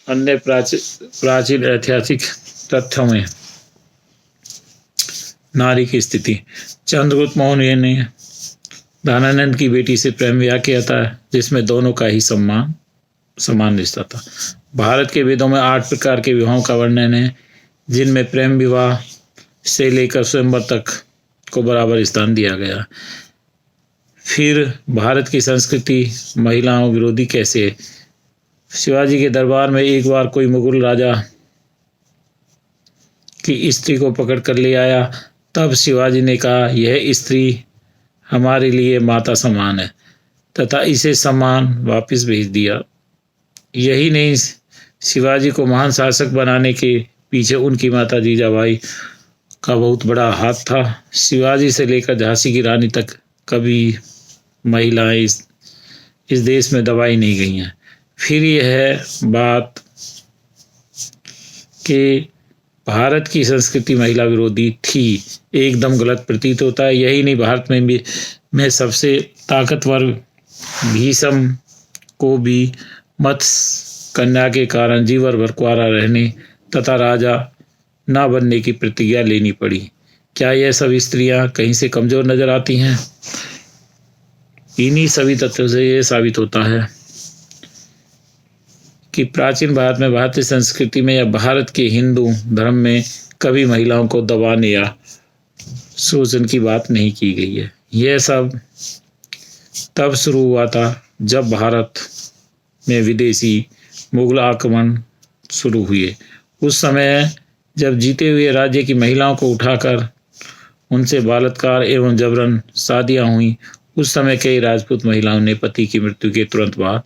अन्य प्राचीन ऐतिहासिक तथ्यों में नारी की स्थिति। चंद्रगुप्त मौर्य ने धनानंद की बेटी से प्रेम विवाह किया था, जिसमें दोनों का ही समान रिश्ता था। भारत के वेदों में 8 प्रकार के विवाहों का वर्णन है, जिनमें प्रेम विवाह से लेकर स्वयंवर तक को बराबर स्थान दिया गया। फिर भारत की संस्कृति महिलाओं विरोधी कैसे है? शिवाजी के दरबार में एक बार कोई मुगल राजा की स्त्री को पकड़ कर ले आया। तब शिवाजी ने कहा, यह स्त्री हमारे लिए माता समान है, तथा इसे सम्मान वापस भेज दिया। यही नहीं, शिवाजी को महान शासक बनाने के पीछे उनकी माता जीजाबाई का बहुत बड़ा हाथ था। शिवाजी से लेकर झांसी की रानी तक कभी महिलाएं इस देश में दबाई नहीं गई हैं। फिर यह बात कि भारत की संस्कृति महिला विरोधी थी एकदम गलत प्रतीत होता है। यही नहीं, भारत में सबसे ताकतवर भीष्म को भी मत्स्य कन्या के कारण जीवन भर कुंवारा रहने तथा राजा न बनने की प्रतिज्ञा लेनी पड़ी। क्या यह सब स्त्रियां कहीं से कमजोर नजर आती हैं? इन्हीं सभी तथ्यों से यह साबित होता है कि प्राचीन भारत में, भारतीय संस्कृति में या भारत के हिंदू धर्म में कभी महिलाओं को दबाने या शोषण की बात नहीं की गई है। यह सब तब शुरू हुआ था जब भारत में विदेशी मुगल आक्रमण शुरू हुए। उस समय जब जीते हुए राज्य की महिलाओं को उठाकर उनसे बलात्कार एवं जबरन शादियां हुई, उस समय कई राजपूत महिलाओं ने पति की मृत्यु के तुरंत बाद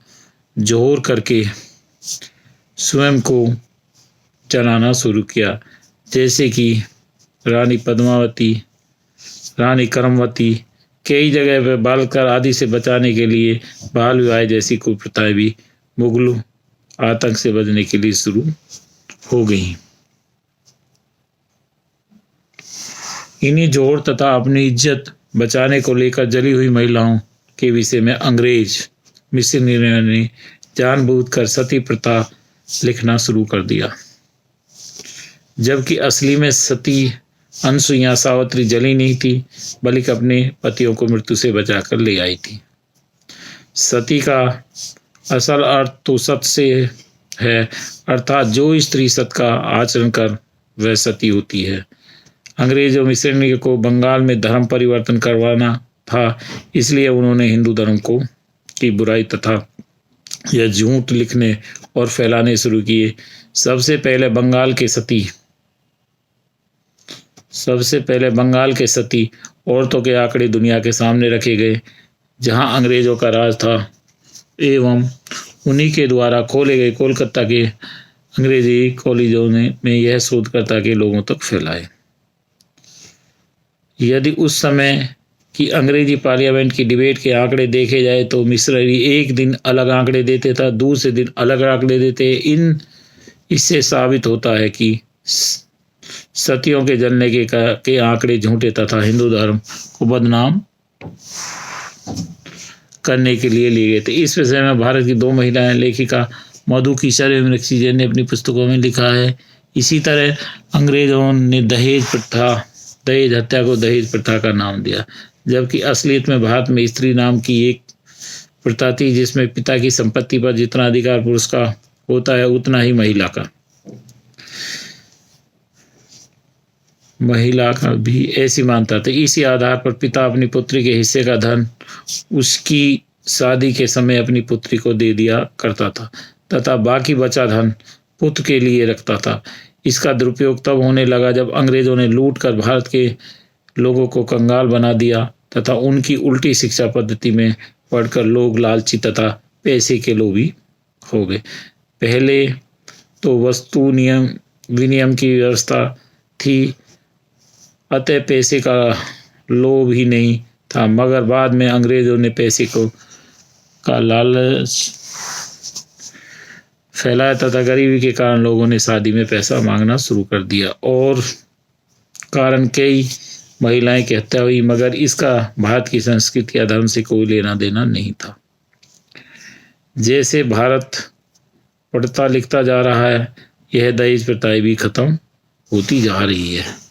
जोहर करके स्वयं को जलाना शुरू किया, जैसे कि रानी पद्मावती, रानी करमवती। कई जगह पर बलात्कार आदि से बचाने के लिए बाल विवाह जैसी कुप्रथाएं भी मुगल आतंक से बचने के लिए शुरू हो गई। इन्हीं जोहर तथा अपनी इज्जत बचाने को लेकर जली हुई महिलाओं के विषय में अंग्रेज मिशनरियों ने जानबूझकर सती प्रथा लिखना शुरू कर दिया, जबकि असली में सती अनसुईया सावित्री जली नहीं थी, बल्कि अपने पतियों को मृत्यु से बचाकर ले आई थी। सती का असल अर्थ तो सत से है, अर्थात जो स्त्री सत का आचरण कर वह सती होती है। अंग्रेजों मिशनरी को बंगाल में धर्म परिवर्तन करवाना था, इसलिए उन्होंने हिंदू धर्म की बुराई तथा यह झूठ लिखने और फैलाने शुरू किए। सबसे पहले बंगाल के सती औरतों के आंकड़े दुनिया के सामने रखे गए, जहां अंग्रेजों का राज था, एवं उन्हीं के द्वारा खोले गए कोलकाता के अंग्रेजी कॉलेजों में यह शोधकर्ता के लोगों तक फैलाए। यदि उस समय की अंग्रेजी पार्लियामेंट की डिबेट के आंकड़े देखे जाए तो मिशनरी एक दिन अलग आंकड़े देते था, दूसरे दिन अलग आंकड़े देते। इससे साबित होता है कि सतियों के जलने के आंकड़े झूठे तथा हिंदू धर्म को बदनाम करने के लिए लिए गए थे। इस विषय में भारत की 2 महिलाएं लेखिका मधु कीचर एवं मीनाक्षी ने अपनी पुस्तकों में लिखा है। इसी तरह अंग्रेजों ने दहेज हत्या को दहेज प्रथा का नाम दिया, जबकि असलियत में भारत में स्त्री नाम की एक प्रथा थी, जिसमें पिता की संपत्ति पर जितना अधिकार पुरुष का होता है, उतना ही महिला का भी ऐसी मानता था। इसी आधार पर पिता अपनी पुत्री के हिस्से का धन उसकी शादी के समय अपनी पुत्री को दे दिया करता था, तथा बाकी बचा धन पुत्र के लिए रखता था। इसका दुरुपयोग तब होने लगा जब अंग्रेजों ने लूट कर भारत के लोगों को कंगाल बना दिया तथा उनकी उल्टी शिक्षा पद्धति में पढ़कर लोग लालची तथा पैसे के लोभी हो गए। पहले तो वस्तु विनिमय की व्यवस्था थी, अतः पैसे का लोभ ही नहीं था, मगर बाद में अंग्रेजों ने पैसे का लालच फैलाया तथा गरीबी के कारण लोगों ने शादी में पैसा मांगना शुरू कर दिया और कारण कई महिलाएं की हत्या हुई, मगर इसका भारत की संस्कृति या धर्म से कोई लेना देना नहीं था। जैसे भारत पढ़ता लिखता जा रहा है, यह दहेज प्रथाएं भी खत्म होती जा रही है।